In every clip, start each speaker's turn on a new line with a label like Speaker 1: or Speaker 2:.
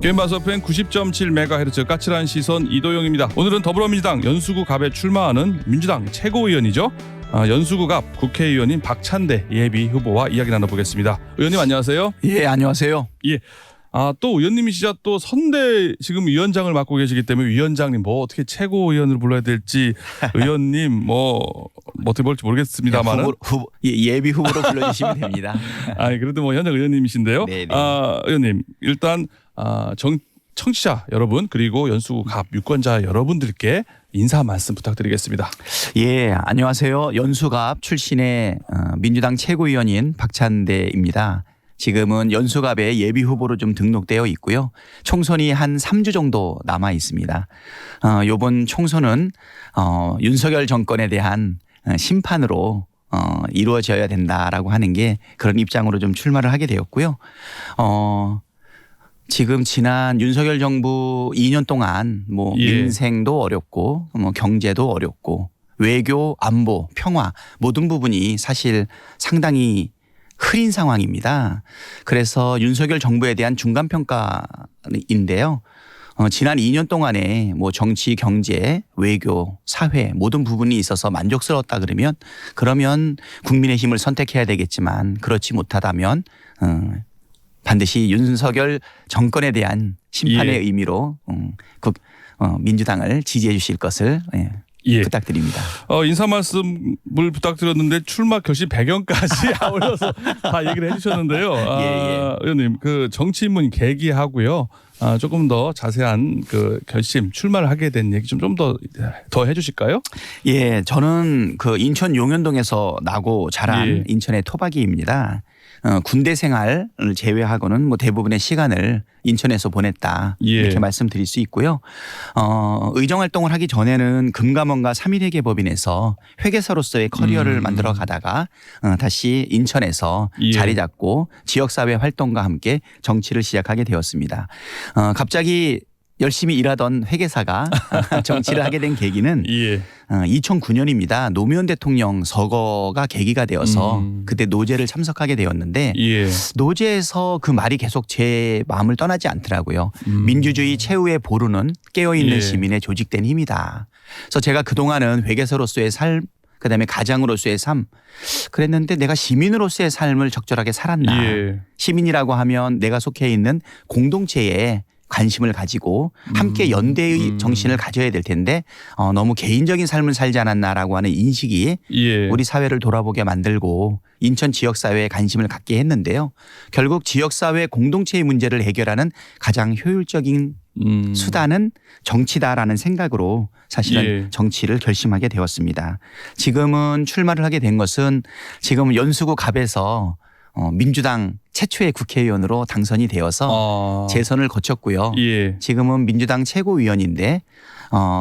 Speaker 1: 게임바스 FM 90.7MHz 까칠한 시선 이도영입니다. 오늘은 더불어민주당 연수구 갑에 출마하는 민주당 최고위원이죠. 연수구 갑 국회의원인 박찬대 예비 후보와 이야기 나눠보겠습니다. 의원님 안녕하세요.
Speaker 2: 예, 안녕하세요.
Speaker 1: 예. 또 의원님이시자 또 선대 지금 위원장을 맡고 계시기 때문에 위원장님 뭐 어떻게 최고위원을 불러야 될지 의원님 뭐 어떻게 볼지 모르겠습니다만은
Speaker 2: 예비 후보로 불러주시면 됩니다.
Speaker 1: 그래도 뭐 현역 의원님이신데요.
Speaker 2: 네네.
Speaker 1: 의원님 일단 청취자 여러분 그리고 연수구 갑 유권자 여러분들께 인사 말씀 부탁드리겠습니다.
Speaker 2: 예, 안녕하세요. 연수갑 출신의 민주당 최고위원인 박찬대입니다. 지금은 연수갑의 예비 후보로 좀 등록되어 있고요. 총선이 한 3주 정도 남아 있습니다. 이번 총선은 윤석열 정권에 대한 심판으로 이루어져야 된다라고 하는 게 그런 입장으로 좀 출마를 하게 되었고요. 지금 지난 윤석열 정부 2년 동안 뭐 민생도 어렵고 뭐 경제도 어렵고 외교, 안보, 평화 모든 부분이 사실 상당히 흐린 상황입니다. 그래서 윤석열 정부에 대한 중간평가인데요. 지난 2년 동안에 뭐 정치, 경제, 외교, 사회 모든 부분이 있어서 만족스러웠다 그러면 국민의힘을 선택해야 되겠지만 그렇지 못하다면 반드시 윤석열 정권에 대한 심판의 의미로 민주당을 지지해 주실 것을 부탁드립니다.
Speaker 1: 인사 말씀을 부탁드렸는데 출마 결심 배경까지 아울러서 다 얘기를 해주셨는데요. 의원님 그 정치 입문 계기하고요. 조금 더 자세한 그 결심 출마를 하게 된 얘기 좀 더 해주실까요?
Speaker 2: 예, 저는 그 인천 용현동에서 나고 자란 인천의 토박이입니다. 군대 생활을 제외하고는 뭐 대부분의 시간을 인천에서 보냈다 이렇게 말씀드릴 수 있고요. 의정 활동을 하기 전에는 금감원과 3.1회계법인에서 회계사로서의 커리어를 만들어 가다가 다시 인천에서 자리 잡고 지역사회 활동과 함께 정치를 시작하게 되었습니다. 갑자기 열심히 일하던 회계사가 정치를 하게 된 계기는 2009년입니다. 노무현 대통령 서거가 계기가 되어서 그때 노제를 참석하게 되었는데 노제에서 그 말이 계속 제 마음을 떠나지 않더라고요. 민주주의 최후의 보루는 깨어있는 시민의 조직된 힘이다. 그래서 제가 그동안은 회계사로서의 삶 그다음에 가장으로서의 삶 그랬는데 내가 시민으로서의 삶을 적절하게 살았나. 시민이라고 하면 내가 속해 있는 공동체에 관심을 가지고 함께 연대의 정신을 가져야 될 텐데 너무 개인적인 삶을 살지 않았나라고 하는 인식이 우리 사회를 돌아보게 만들고 인천 지역사회에 관심을 갖게 했는데요. 결국 지역사회 공동체의 문제를 해결하는 가장 효율적인 수단은 정치다라는 생각으로 사실은 정치를 결심하게 되었습니다. 지금은 출마를 하게 된 것은 지금 연수구 갑에서 민주당 최초의 국회의원으로 당선이 되어서 재선을 거쳤고요. 지금은 민주당 최고위원인데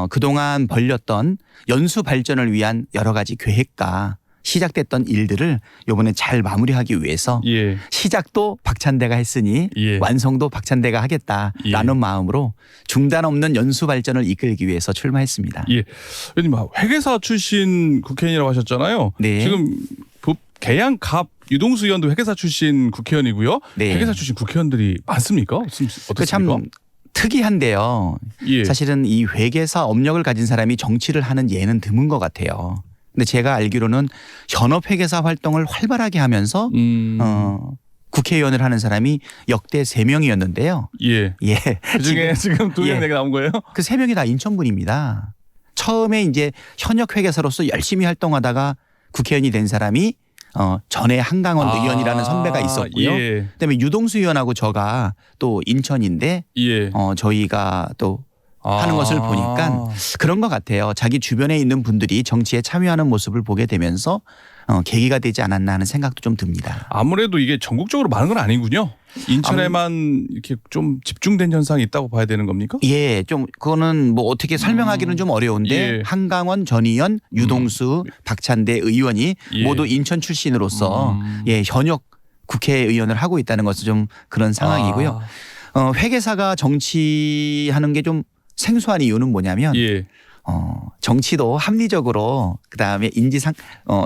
Speaker 2: 그동안 벌렸던 연수 발전을 위한 여러 가지 계획과 시작됐던 일들을 이번에 잘 마무리하기 위해서 시작도 박찬대가 했으니 완성도 박찬대가 하겠다라는 마음으로 중단 없는 연수 발전을 이끌기 위해서 출마했습니다.
Speaker 1: 의원님 회계사 출신 국회의원이라고 하셨잖아요. 지금 계양 갑 유동수 의원도 회계사 출신 국회의원이고요. 회계사 출신 국회의원들이 많습니까? 어떻습니까?
Speaker 2: 참 특이한데요. 사실은 이 회계사 업력을 가진 사람이 정치를 하는 예는 드문 것 같아요. 근데 제가 알기로는 현업 회계사 활동을 활발하게 하면서 국회의원을 하는 사람이 역대 3명이었는데요.
Speaker 1: 그중에 지금 2명 내가 나온 거예요?
Speaker 2: 그 3명이 다 인천분입니다. 처음에 이제 현역 회계사로서 열심히 활동하다가 국회의원이 된 사람이 전에 한강원 의원이라는 선배가 있었고요. 그다음에 유동수 의원하고 저가 또 인천인데 저희가 또 하는 것을 보니까 그런 것 같아요. 자기 주변에 있는 분들이 정치에 참여하는 모습을 보게 되면서 계기가 되지 않았나 하는 생각도 좀 듭니다.
Speaker 1: 아무래도 이게 전국적으로 많은 건 아니군요. 인천에만 이렇게 좀 집중된 현상이 있다고 봐야 되는 겁니까?
Speaker 2: 좀 그거는 뭐 어떻게 설명하기는 좀 어려운데 한강원 전 의원, 유동수, 박찬대 의원이 모두 인천 출신으로서 현역 국회의원을 하고 있다는 것은 좀 그런 상황이고요. 회계사가 정치하는 게 좀 생소한 이유는 뭐냐면 정치도 합리적으로 그다음에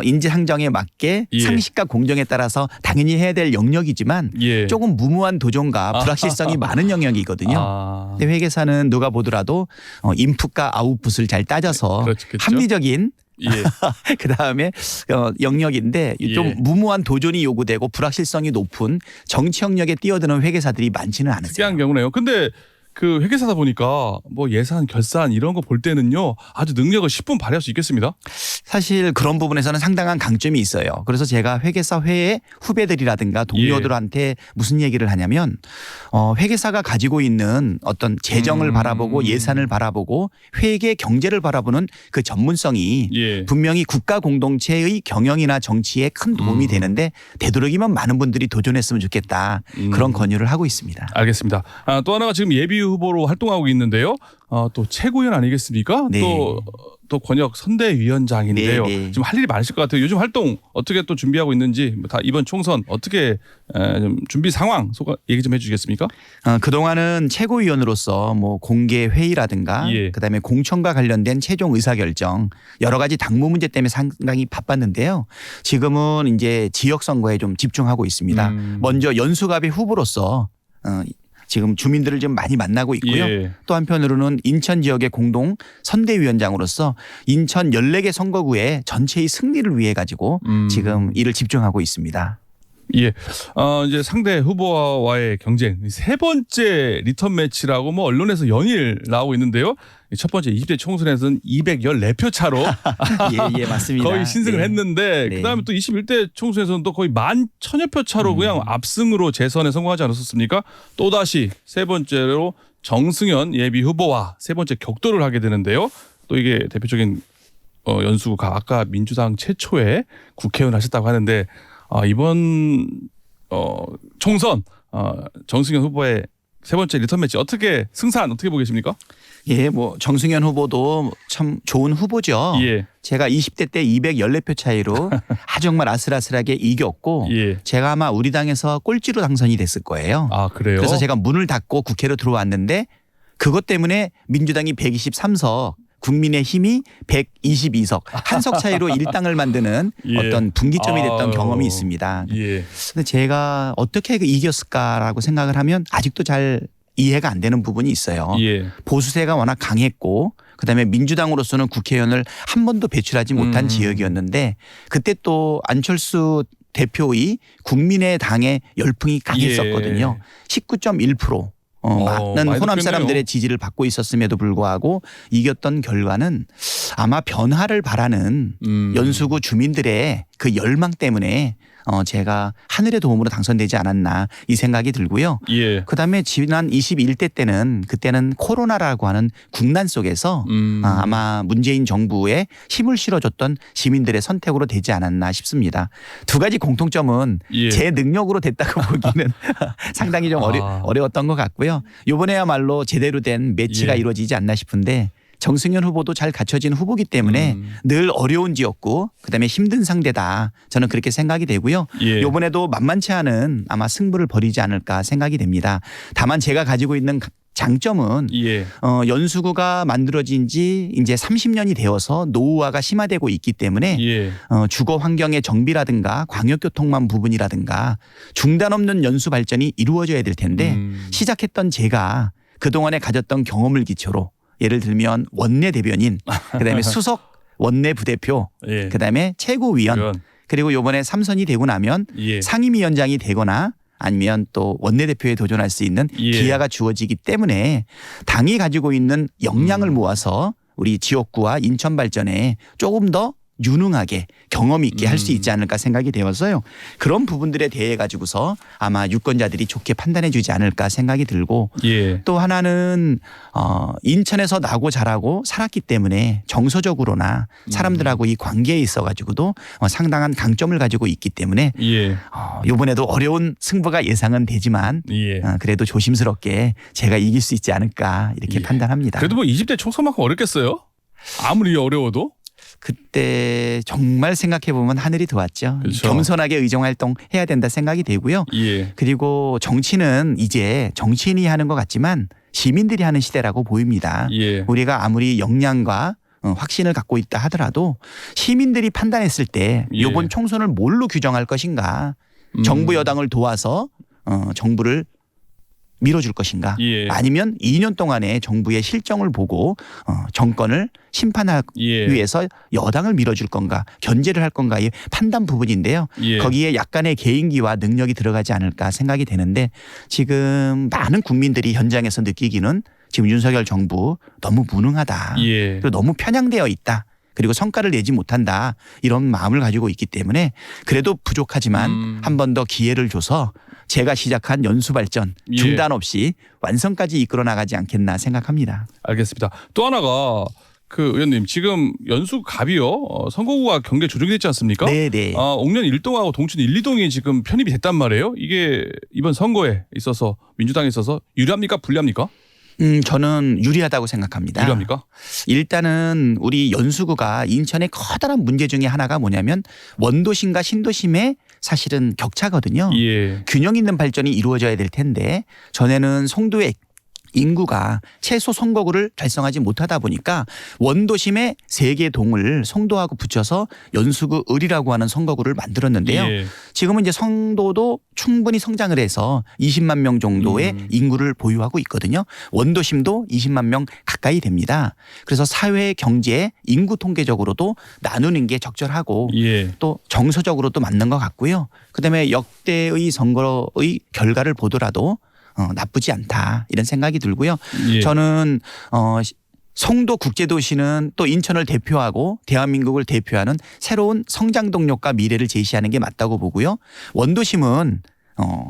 Speaker 2: 인지상정에 맞게
Speaker 1: 예.
Speaker 2: 상식과 공정에 따라서 당연히 해야 될 영역이지만
Speaker 1: 예.
Speaker 2: 조금 무모한 도전과 불확실성이 많은 영역이거든요. 근데 회계사는 누가 보더라도 인풋과 아웃풋을 잘 따져서
Speaker 1: 그렇겠죠.
Speaker 2: 합리적인
Speaker 1: 예.
Speaker 2: 그다음에 영역인데 좀
Speaker 1: 예.
Speaker 2: 무모한 도전이 요구되고 불확실성이 높은 정치 영역에 뛰어드는 회계사들이 많지는 않으세요.
Speaker 1: 특이한 경우네요. 근데 그 회계사다 보니까 뭐 예산, 결산 이런 거 볼 때는요 아주 능력을 10분 발휘할 수 있겠습니다.
Speaker 2: 사실 그런 부분에서는 상당한 강점이 있어요. 그래서 제가 회계사 회의 후배들이라든가 동료들한테 무슨 얘기를 하냐면 회계사가 가지고 있는 어떤 재정을 바라보고 예산을 바라보고 회계 경제를 바라보는 그 전문성이
Speaker 1: 예.
Speaker 2: 분명히 국가 공동체의 경영이나 정치에 큰 도움이 되는데 되도록이면 많은 분들이 도전했으면 좋겠다. 그런 권유를 하고 있습니다.
Speaker 1: 알겠습니다. 또 하나가 지금 예비 후보로 활동하고 있는데요. 또 최고위원 아니겠습니까?
Speaker 2: 네.
Speaker 1: 또 권역 선대위원장인데요.
Speaker 2: 네, 네.
Speaker 1: 지금 할 일이 많으실 것 같아요. 요즘 활동 어떻게 또 준비하고 있는지 다 이번 총선 어떻게 좀 준비 상황 얘기 좀 해주시겠습니까?
Speaker 2: 그동안은 최고위원으로서 뭐 공개 회의라든가
Speaker 1: 예.
Speaker 2: 그다음에 공천과 관련된 최종 의사결정 여러 가지 당무 문제 때문에 상당히 바빴는데요. 지금은 이제 지역 선거에 좀 집중하고 있습니다. 먼저 연수갑의 후보로서 지금 주민들을 좀 많이 만나고 있고요.
Speaker 1: 예.
Speaker 2: 또 한편으로는 인천 지역의 공동 선대위원장으로서 인천 14개 선거구의 전체의 승리를 위해 가지고 지금 일을 집중하고 있습니다.
Speaker 1: 예. 이제 상대 후보와의 경쟁 세 번째 리턴 매치라고 뭐 언론에서 연일 나오고 있는데요. 첫 번째 20대 총선에서는 214표 차로
Speaker 2: 예, 맞습니다.
Speaker 1: 거의 신승을
Speaker 2: 네.
Speaker 1: 했는데
Speaker 2: 네.
Speaker 1: 그다음에 또 21대 총선에서는 또 거의 10,000여 표 차로 그냥 압승으로 재선에 성공하지 않았었습니까? 또다시 세 번째로 정승현 예비 후보와 세 번째 격돌을 하게 되는데요. 또 이게 대표적인 연수가 아까 민주당 최초의 국회의원 하셨다고 하는데 이번 총선 정승현 후보의 세 번째 리턴 매치 승산 어떻게 보고 계십니까?
Speaker 2: 예, 뭐 정승현 후보도 참 좋은 후보죠.
Speaker 1: 예.
Speaker 2: 제가 20대 때 214표 차이로 아주 정말 아슬아슬하게 이겼고
Speaker 1: 예.
Speaker 2: 제가 아마 우리 당에서 꼴찌로 당선이 됐을 거예요.
Speaker 1: 아, 그래요?
Speaker 2: 그래서 제가 문을 닫고 국회로 들어왔는데 그것 때문에 민주당이 123석 국민의힘이 122석 한석 차이로 일당을 만드는
Speaker 1: 예.
Speaker 2: 어떤 분기점이 됐던
Speaker 1: 아유.
Speaker 2: 경험이 있습니다.
Speaker 1: 예.
Speaker 2: 근데 제가 어떻게 이겼을까라고 생각을 하면 아직도 잘 이해가 안 되는 부분이 있어요.
Speaker 1: 예.
Speaker 2: 보수세가 워낙 강했고 그다음에 민주당으로서는 국회의원을 한 번도 배출하지 못한 지역이었는데 그때 또 안철수 대표의 국민의당의 열풍이 강했었거든요. 19.1% 많은
Speaker 1: 많이
Speaker 2: 호남
Speaker 1: 높겠네요.
Speaker 2: 사람들의 지지를 받고 있었음에도 불구하고 이겼던 결과는 아마 변화를 바라는 연수구 주민들의 그 열망 때문에 제가 하늘의 도움으로 당선되지 않았나 이 생각이 들고요.
Speaker 1: 예.
Speaker 2: 그다음에 지난 21대 때는 그때는 코로나라고 하는 국난 속에서 아마 문재인 정부에 힘을 실어줬던 시민들의 선택으로 되지 않았나 싶습니다. 두 가지 공통점은
Speaker 1: 예.
Speaker 2: 제 능력으로 됐다고 보기는 상당히 좀 어려웠던 것 같고요. 이번에야말로 제대로 된 매치가
Speaker 1: 예.
Speaker 2: 이루어지지 않나 싶은데 정승현 후보도 잘 갖춰진 후보기 때문에 늘 어려운 지역구 그다음에 힘든 상대다. 저는 그렇게 생각이 되고요.
Speaker 1: 예.
Speaker 2: 이번에도 만만치 않은 아마 승부를 벌이지 않을까 생각이 됩니다. 다만 제가 가지고 있는 장점은
Speaker 1: 예.
Speaker 2: 연수구가 만들어진 지 이제 30년이 되어서 노후화가 심화되고 있기 때문에
Speaker 1: 예.
Speaker 2: 주거 환경의 정비라든가 광역교통망 부분이라든가 중단 없는 연수 발전이 이루어져야 될 텐데 시작했던 제가 그동안에 가졌던 경험을 기초로 예를 들면 원내 대변인 그다음에 수석 원내 부대표
Speaker 1: 예.
Speaker 2: 그다음에 최고위원 그리고 이번에 3선이 되고 나면
Speaker 1: 예.
Speaker 2: 상임위원장이 되거나 아니면 또 원내대표에 도전할 수 있는
Speaker 1: 예.
Speaker 2: 기회가 주어지기 때문에 당이 가지고 있는 역량을 모아서 우리 지역구와 인천 발전에 조금 더 유능하게 경험 있게 할 수 있지 않을까 생각이 되어서요. 그런 부분들에 대해 가지고서 아마 유권자들이 좋게 판단해 주지 않을까 생각이 들고
Speaker 1: 예.
Speaker 2: 또 하나는 인천에서 나고 자라고 살았기 때문에 정서적으로나 사람들하고 이 관계에 있어 가지고도 상당한 강점을 가지고 있기 때문에
Speaker 1: 예.
Speaker 2: 이번에도 어려운 승부가 예상은 되지만
Speaker 1: 예.
Speaker 2: 그래도 조심스럽게 제가 이길 수 있지 않을까 이렇게
Speaker 1: 예.
Speaker 2: 판단합니다.
Speaker 1: 그래도 뭐 20대 총선만큼 어렵겠어요? 아무리 어려워도?
Speaker 2: 그때 정말 생각해 보면 하늘이 도왔죠.
Speaker 1: 그렇죠.
Speaker 2: 겸손하게 의정활동 해야 된다 생각이 되고요.
Speaker 1: 예.
Speaker 2: 그리고 정치는 이제 정치인이 하는 것 같지만 시민들이 하는 시대라고 보입니다.
Speaker 1: 예.
Speaker 2: 우리가 아무리 역량과 확신을 갖고 있다 하더라도 시민들이 판단했을 때
Speaker 1: 예.
Speaker 2: 이번 총선을 뭘로 규정할 것인가, 정부 여당을 도와서 정부를 밀어줄 것인가,
Speaker 1: 예.
Speaker 2: 아니면 2년 동안의 정부의 실정을 보고 정권을 심판하기
Speaker 1: 예.
Speaker 2: 위해서 여당을 밀어줄 건가, 견제를 할 건가의 판단 부분인데요.
Speaker 1: 예.
Speaker 2: 거기에 약간의 개인기와 능력이 들어가지 않을까 생각이 되는데, 지금 많은 국민들이 현장에서 느끼기는 지금 윤석열 정부 너무 무능하다,
Speaker 1: 예.
Speaker 2: 그리고 너무 편향되어 있다, 그리고 성과를 내지 못한다, 이런 마음을 가지고 있기 때문에 그래도 부족하지만 한 번 더 기회를 줘서 제가 시작한 연수발전
Speaker 1: 예.
Speaker 2: 중단 없이 완성까지 이끌어 나가지 않겠나 생각합니다.
Speaker 1: 알겠습니다. 또 하나가 그 의원님, 지금 연수갑이요, 선거구가 경계 조정이 됐지 않습니까?
Speaker 2: 네네.
Speaker 1: 옥년 1동하고 동춘 1, 2동이 지금 편입이 됐단 말이에요. 이게 이번 선거에 있어서 민주당에 있어서 유리합니까, 불리합니까?
Speaker 2: 저는 유리하다고 생각합니다.
Speaker 1: 유리합니까?
Speaker 2: 일단은 우리 연수구가 인천의 커다란 문제 중에 하나가 뭐냐면 원도심과 신도심의 사실은 격차거든요.
Speaker 1: 예.
Speaker 2: 균형 있는 발전이 이루어져야 될 텐데 전에는 송도의 인구가 최소 선거구를 달성하지 못하다 보니까 원도심의 3개 동을 송도하고 붙여서 연수구 을이라고 하는 선거구를 만들었는데요.
Speaker 1: 예.
Speaker 2: 지금은 이제 송도도 충분히 성장을 해서 20만 명 정도의 인구를 보유하고 있거든요. 원도심도 20만 명 가까이 됩니다. 그래서 사회, 경제, 인구 통계적으로도 나누는 게 적절하고
Speaker 1: 예.
Speaker 2: 또 정서적으로도 맞는 것 같고요. 그다음에 역대의 선거의 결과를 보더라도 나쁘지 않다, 이런 생각이 들고요.
Speaker 1: 예.
Speaker 2: 저는 송도 국제도시는 또 인천을 대표하고 대한민국을 대표하는 새로운 성장 동력과 미래를 제시하는 게 맞다고 보고요. 원도심은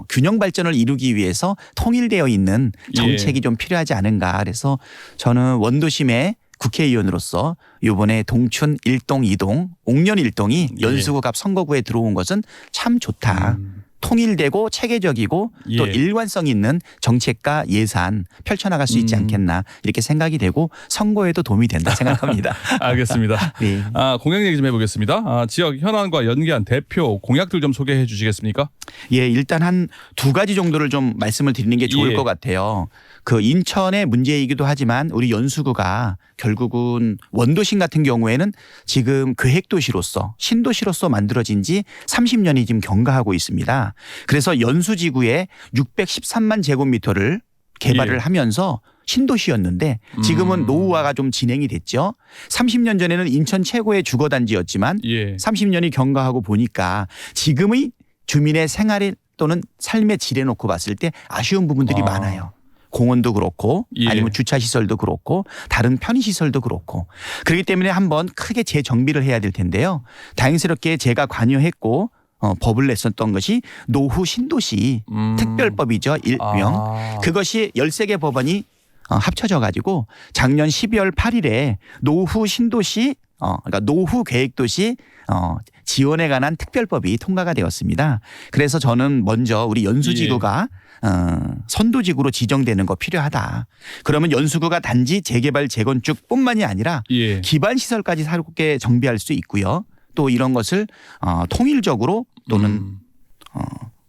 Speaker 2: 균형 발전을 이루기 위해서 통일되어 있는 정책이 좀 필요하지 않은가. 그래서 저는 원도심의 국회의원으로서 이번에 동춘 1동, 2동, 옥년 1동이 연수구갑 선거구에 들어온 것은 참 좋다. 통일되고 체계적이고 또
Speaker 1: 예.
Speaker 2: 일관성 있는 정책과 예산 펼쳐나갈 수 있지 않겠나, 이렇게 생각이 되고 선거에도 도움이 된다 생각합니다.
Speaker 1: 알겠습니다.
Speaker 2: 네.
Speaker 1: 공약 얘기 좀 해보겠습니다. 지역 현안과 연계한 대표 공약들 좀 소개해 주시겠습니까?
Speaker 2: 예, 일단 한 2가지 정도를 좀 말씀을 드리는 게 좋을
Speaker 1: 예.
Speaker 2: 것 같아요. 그 인천의 문제이기도 하지만 우리 연수구가 결국은 원도심 같은 경우에는 지금 계획도시로서 신도시로서 만들어진 지 30년이 지금 경과하고 있습니다. 그래서 연수지구에 613만 제곱미터를 개발을
Speaker 1: 예.
Speaker 2: 하면서 신도시였는데 지금은 노후화가 좀 진행이 됐죠. 30년 전에는 인천 최고의 주거단지였지만
Speaker 1: 예.
Speaker 2: 30년이 경과하고 보니까 지금의 주민의 생활에 또는 삶의 질에 놓고 봤을 때 아쉬운 부분들이 많아요. 공원도 그렇고
Speaker 1: 예.
Speaker 2: 아니면 주차시설도 그렇고 다른 편의시설도 그렇고, 그렇기 때문에 한번 크게 재정비를 해야 될 텐데요. 다행스럽게 제가 관여했고 법을 냈었던 것이 노후 신도시 특별법이죠. 일명. 그것이 13개 법원이 합쳐져 가지고 작년 12월 8일에 노후 신도시 그러니까 노후 계획도시 지원에 관한 특별법이 통과가 되었습니다. 그래서 저는 먼저 우리 연수지구가 선도지구로 지정되는 거 필요하다. 그러면 연수구가 단지 재개발 재건축뿐만이 아니라
Speaker 1: 예.
Speaker 2: 기반 시설까지 새롭게 정비할 수 있고요. 또 이런 것을 통일적으로 또는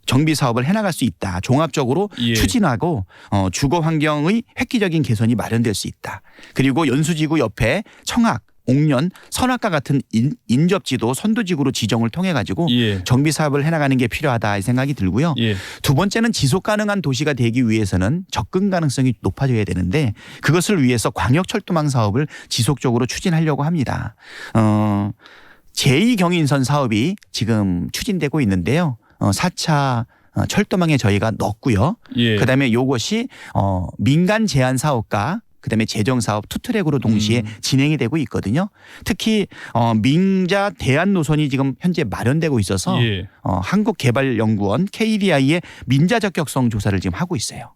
Speaker 2: 정비 사업을 해나갈 수 있다. 종합적으로
Speaker 1: 예.
Speaker 2: 추진하고 주거 환경의 획기적인 개선이 마련될 수 있다. 그리고 연수지구 옆에 청학, 옥년, 선악과 같은 인접지도 선도지구로 지정을 통해 가지고
Speaker 1: 예.
Speaker 2: 정비 사업을 해나가는 게 필요하다, 이 생각이 들고요.
Speaker 1: 예.
Speaker 2: 두 번째는 지속 가능한 도시가 되기 위해서는 접근 가능성이 높아져야 되는데 그것을 위해서 광역철도망 사업을 지속적으로 추진하려고 합니다. 제2경인선 사업이 지금 추진되고 있는데요. 4차 철도망에 저희가 넣었고요.
Speaker 1: 예.
Speaker 2: 그다음에 이것이 민간 제한 사업과 그다음에 재정 사업 투트랙으로 동시에 진행이 되고 있거든요. 특히 민자 대안 노선이 지금 현재 마련되고 있어서
Speaker 1: 예.
Speaker 2: 한국개발연구원 KDI의 민자 적격성 조사를 지금 하고 있어요.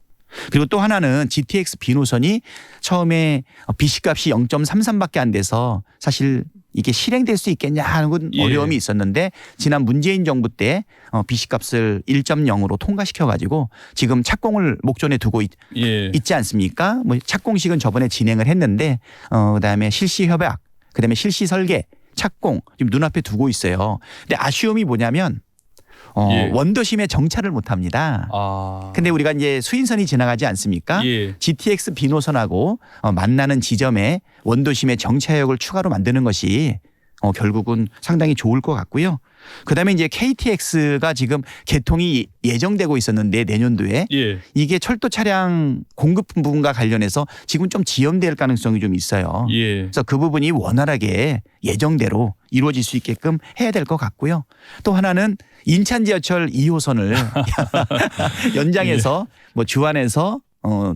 Speaker 2: 그리고 또 하나는 GTX B 노선이 처음에 BC값이 0.33밖에 안 돼서 사실 이게 실행될 수 있겠냐 하는 건
Speaker 1: 예.
Speaker 2: 어려움이 있었는데 지난 문재인 정부 때 BC값을 1.0으로 통과시켜 가지고 지금 착공을 목전에 두고
Speaker 1: 예.
Speaker 2: 있지 않습니까? 뭐 착공식은 저번에 진행을 했는데 그다음에 실시 협약, 그다음에 실시 설계, 착공 지금 눈앞에 두고 있어요. 근데 아쉬움이 뭐냐면
Speaker 1: 예.
Speaker 2: 원도심에 정차를 못 합니다. 근데 우리가 이제 수인선이 지나가지 않습니까?
Speaker 1: 예.
Speaker 2: GTX 비노선하고 만나는 지점에 원도심에 정차역을 추가로 만드는 것이 결국은 상당히 좋을 것 같고요. 그다음에 이제 KTX가 지금 개통이 예정되고 있었는데 내년도에
Speaker 1: 예.
Speaker 2: 이게 철도 차량 공급 부분과 관련해서 지금 좀 지연될 가능성이 좀 있어요.
Speaker 1: 예.
Speaker 2: 그래서 그 부분이 원활하게 예정대로 이루어질 수 있게끔 해야 될 것 같고요. 또 하나는 인천 지하철 2호선을 연장해서 뭐 주안에서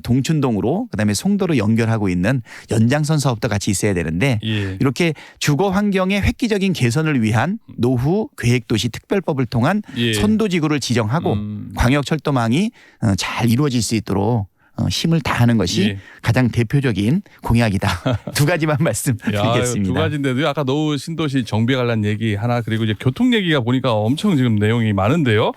Speaker 2: 동춘동으로 그다음에 송도로 연결하고 있는 연장선 사업도 같이 있어야 되는데
Speaker 1: 예.
Speaker 2: 이렇게 주거 환경의 획기적인 개선을 위한 노후 계획도시 특별법을 통한
Speaker 1: 예.
Speaker 2: 선도지구를 지정하고 광역철도망이 잘 이루어질 수 있도록 힘을 다하는 것이
Speaker 1: 예.
Speaker 2: 가장 대표적인 공약이다. 두 가지만 말씀드리겠습니다.
Speaker 1: 두 가지인데도 아까 노후 신도시 정비 관련 얘기 하나 그리고 이제 교통 얘기가 보니까 엄청 지금 내용이 많은데요.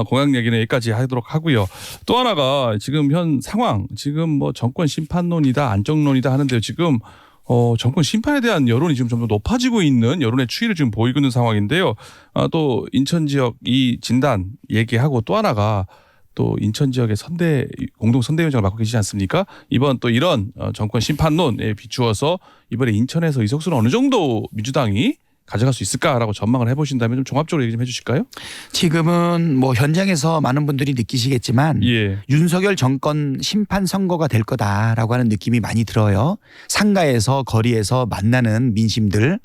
Speaker 1: 공약 얘기는 여기까지 하도록 하고요. 또 하나가 지금 현 상황 지금 뭐 정권 심판론이다 안정론이다 하는데요. 지금 정권 심판에 대한 여론이 지금 좀 더 높아지고 있는 여론의 추이를 지금 보이고 있는 상황인데요. 또 인천 지역 이 진단 얘기하고 또 하나가 또 인천 지역의 공동 선대위원장을 맡고 계시지 않습니까? 이번 또 이런 정권 심판론에 비추어서 이번에 인천에서 의석수는 어느 정도 민주당이 가져갈 수 있을까라고 전망을 해보신다면 좀 종합적으로 얘기 좀 해주실까요?
Speaker 2: 지금은 뭐 현장에서 많은 분들이 느끼시겠지만
Speaker 1: 예.
Speaker 2: 윤석열 정권 심판 선거가 될 거다라고 하는 느낌이 많이 들어요. 상가에서 거리에서 만나는 민심들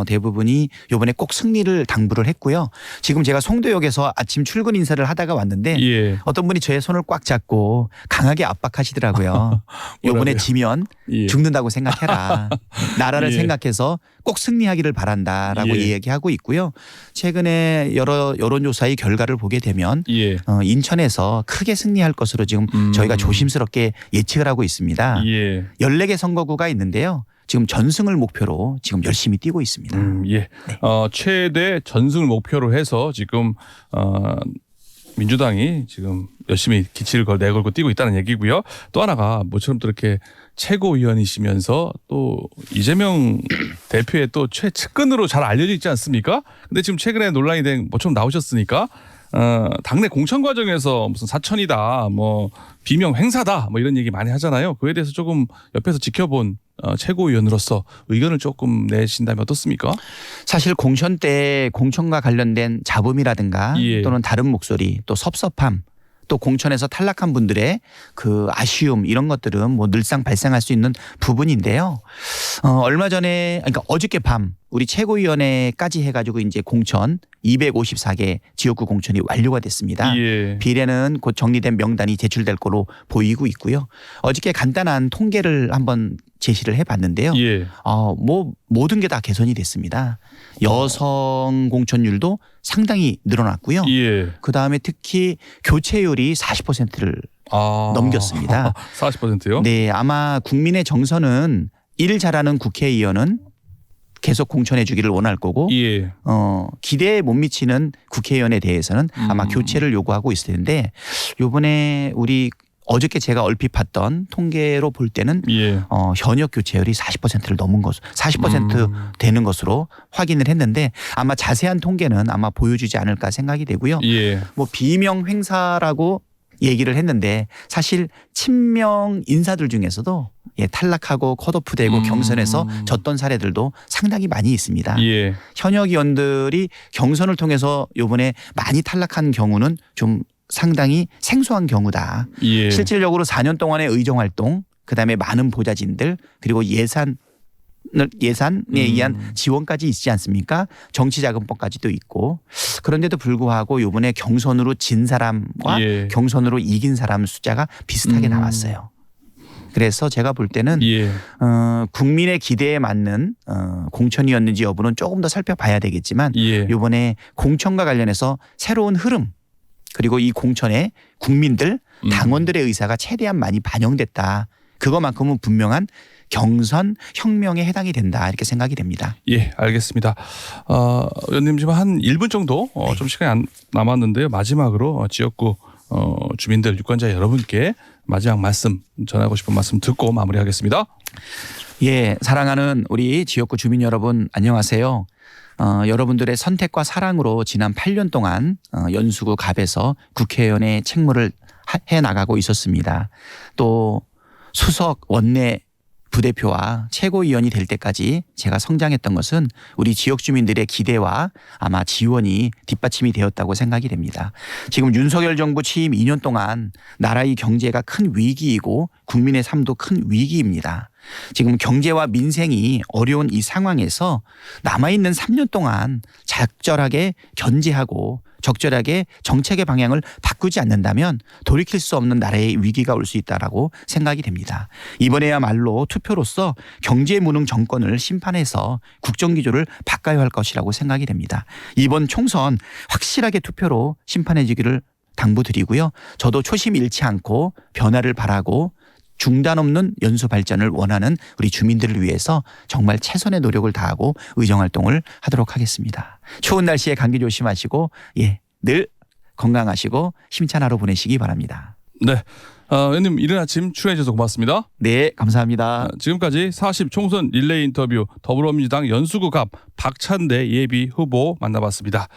Speaker 2: 대부분이 이번에 꼭 승리를 당부를 했고요. 지금 제가 송도역에서 아침 출근 인사를 하다가 왔는데
Speaker 1: 예.
Speaker 2: 어떤 분이 저의 손을 꽉 잡고 강하게 압박하시더라고요. 이번에 지면
Speaker 1: 예.
Speaker 2: 죽는다고 생각해라. 나라를
Speaker 1: 예.
Speaker 2: 생각해서 꼭 승리하기를 바란다라고
Speaker 1: 예.
Speaker 2: 얘기하고 있고요. 최근에 여러 여론조사의 결과를 보게 되면
Speaker 1: 예.
Speaker 2: 인천에서 크게 승리할 것으로 지금 저희가 조심스럽게 예측을 하고 있습니다.
Speaker 1: 예.
Speaker 2: 14개 선거구가 있는데요. 지금 전승을 목표로 지금 열심히 뛰고 있습니다.
Speaker 1: 예.
Speaker 2: 네.
Speaker 1: 최대 전승을 목표로 해서 지금 민주당이 지금 열심히 기치를 내걸고 뛰고 있다는 얘기고요. 또 하나가 모처럼 또 이렇게 최고위원이시면서 또 이재명 대표의 또 최측근으로 잘 알려져 있지 않습니까? 근데 지금 최근에 논란이 된 모처럼 나오셨으니까 당내 공천 과정에서 무슨 사천이다, 뭐 비명 행사다, 뭐 이런 얘기 많이 하잖아요. 그에 대해서 조금 옆에서 지켜본 최고위원으로서 의견을 조금 내신다면 어떻습니까?
Speaker 2: 사실 공천 때 공천과 관련된 잡음이라든가
Speaker 1: 예.
Speaker 2: 또는 다른 목소리 또 섭섭함 또 공천에서 탈락한 분들의 그 아쉬움 이런 것들은 뭐 늘상 발생할 수 있는 부분인데요. 얼마 전에 그러니까 어저께 밤 우리 최고위원회까지 해가지고 이제 공천 254개 지역구 공천이 완료가 됐습니다.
Speaker 1: 예.
Speaker 2: 비례는 곧 정리된 명단이 제출될 거로 보이고 있고요. 어저께 간단한 통계를 한번 제시를 해봤는데요.
Speaker 1: 예.
Speaker 2: 뭐 모든 게 다 개선이 됐습니다. 여성 공천율도 상당히 늘어났고요.
Speaker 1: 예.
Speaker 2: 그 다음에 특히 교체율이 40%를 넘겼습니다.
Speaker 1: 40%요?
Speaker 2: 네, 아마 국민의 정서는 일 잘하는 국회의원은 계속 공천해 주기를 원할 거고
Speaker 1: 예.
Speaker 2: 기대에 못 미치는 국회의원에 대해서는 아마 교체를 요구하고 있을 텐데 이번에 우리 어저께 제가 얼핏 봤던 통계로 볼 때는
Speaker 1: 예.
Speaker 2: 현역 교체율이 40%를 넘은 것, 40% 되는 것으로 확인을 했는데 아마 자세한 통계는 아마 보여주지 않을까 생각이 되고요.
Speaker 1: 예.
Speaker 2: 뭐 비명 행사라고 얘기를 했는데 사실 친명 인사들 중에서도 탈락하고 컷오프되고 경선에서 졌던 사례들도 상당히 많이 있습니다.
Speaker 1: 예.
Speaker 2: 현역 의원들이 경선을 통해서 이번에 많이 탈락한 경우는 좀 상당히 생소한 경우다.
Speaker 1: 예.
Speaker 2: 실질적으로 4년 동안의 의정활동 그다음에 많은 보좌진들 그리고 예산에 의한 지원까지 있지 않습니까? 정치자금법까지도 있고 그런데도 불구하고 이번에 경선으로 진 사람과
Speaker 1: 예.
Speaker 2: 경선으로 이긴 사람 숫자가 비슷하게 나왔어요. 그래서 제가 볼 때는
Speaker 1: 예.
Speaker 2: 국민의 기대에 맞는 공천이었는지 여부는 조금 더 살펴봐야 되겠지만
Speaker 1: 예.
Speaker 2: 이번에 공천과 관련해서 새로운 흐름 그리고 이 공천에 국민들 당원들의 의사가 최대한 많이 반영됐다. 그것만큼은 분명한 경선 혁명에 해당이 된다 이렇게 생각이 됩니다.
Speaker 1: 예, 알겠습니다. 의원님 지금 한 1분 정도 좀 시간이 남았는데요. 마지막으로 지역구 주민들 유권자 여러분께 마지막 말씀 전하고 싶은 말씀 듣고 마무리하겠습니다.
Speaker 2: 예, 사랑하는 우리 지역구 주민 여러분 안녕하세요. 여러분들의 선택과 사랑으로 지난 8년 동안 연수구 갑에서 국회의원의 책무를 해 나가고 있었습니다. 또 수석 원내 부대표와 최고위원이 될 때까지 제가 성장했던 것은 우리 지역 주민들의 기대와 아마 지원이 뒷받침이 되었다고 생각이 됩니다. 지금 윤석열 정부 취임 2년 동안 나라의 경제가 큰 위기이고 국민의 삶도 큰 위기입니다. 지금 경제와 민생이 어려운 이 상황에서 남아있는 3년 동안 적절하게 견제하고 적절하게 정책의 방향을 바꾸지 않는다면 돌이킬 수 없는 나라의 위기가 올 수 있다라고 생각이 됩니다. 이번에야말로 투표로서 경제 무능 정권을 심판해서 국정기조를 바꿔야 할 것이라고 생각이 됩니다. 이번 총선 확실하게 투표로 심판해 주기를 당부드리고요. 저도 초심 잃지 않고 변화를 바라고 중단 없는 연수 발전을 원하는 우리 주민들을 위해서 정말 최선의 노력을 다하고 의정활동을 하도록 하겠습니다. 추운 날씨에 감기 조심하시고 늘 건강하시고 힘찬 하루 보내시기 바랍니다.
Speaker 1: 네, 의원님 이른 아침 출연해 주셔서 고맙습니다.
Speaker 2: 네, 감사합니다.
Speaker 1: 지금까지 40 총선 릴레이 인터뷰 더불어민주당 연수구 갑 박찬대 예비 후보 만나봤습니다.